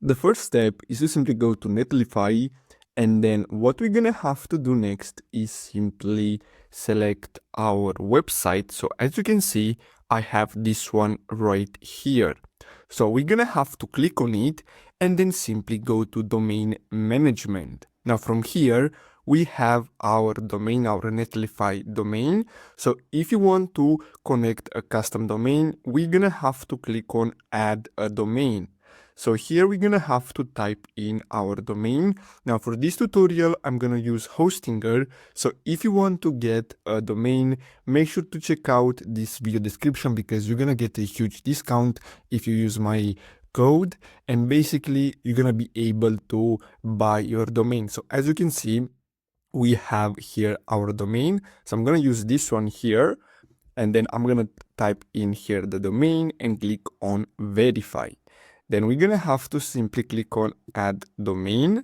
The first step is to simply go to Netlify, and then what we're gonna have to do next is simply select our website. So as you can see, I have this one right here. So we're gonna have to click on it and then simply go to domain management. Now from here, we have our domain, our Netlify domain. So if you want to connect a custom domain, we're gonna have to click on add a domain. So here we're gonna have to type in our domain. Now for this tutorial, I'm gonna use Hostinger. So if you want to get a domain, make sure to check out this video description because you're gonna get a huge discount if you use my code, and basically you're gonna be able to buy your domain. So as you can see, we have here our domain. So I'm gonna use this one here, and then I'm gonna type in here the domain and click on verify. Then we're gonna have to simply click on add domain.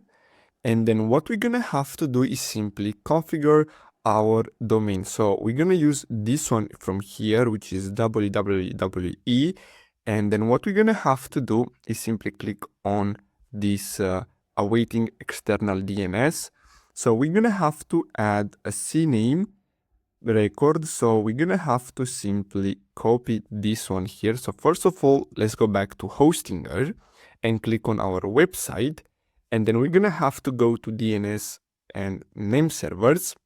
And then what we're gonna have to do is simply configure our domain. So we're gonna use this one from here, which is www. And then what we're gonna have to do is simply click on this awaiting external DNS. So we're gonna have to add a CNAME record. So we're gonna have to simply copy this one here. So first of all, let's go back to Hostinger and click on our website. And then we're gonna have to go to DNS and name servers.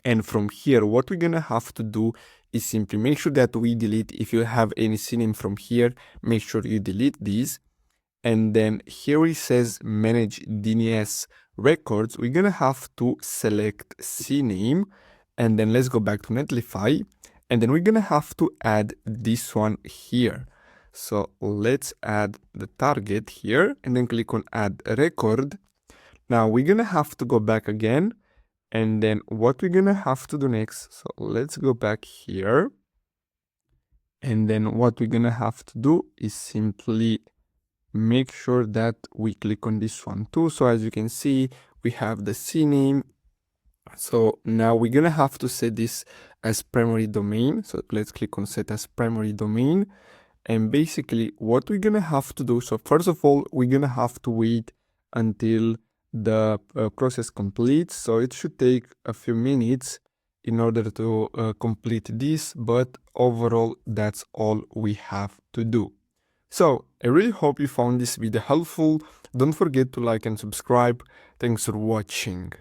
And from here, what we're gonna have to do is simply make sure that we delete, if you have any CNAME from here, make sure you delete these. And then here it says manage DNS records. We're gonna have to select CNAME, and then let's go back to Netlify, and then we're gonna have to add this one here. So let's add the target here and then click on add record. Now we're gonna have to go back again, and then what we're gonna have to do next, so let's go back here, and then what we're gonna have to do is simply make sure that we click on this one too. So as you can see, we have the CNAME. So now we're gonna have to set this as primary domain. So let's click on set as primary domain. And basically what we're gonna have to do, so first of all, we're gonna have to wait until the process completes. So it should take a few minutes in order to complete this, but overall, that's all we have to do. So I really hope you found this video helpful. Don't forget to like and subscribe. Thanks for watching.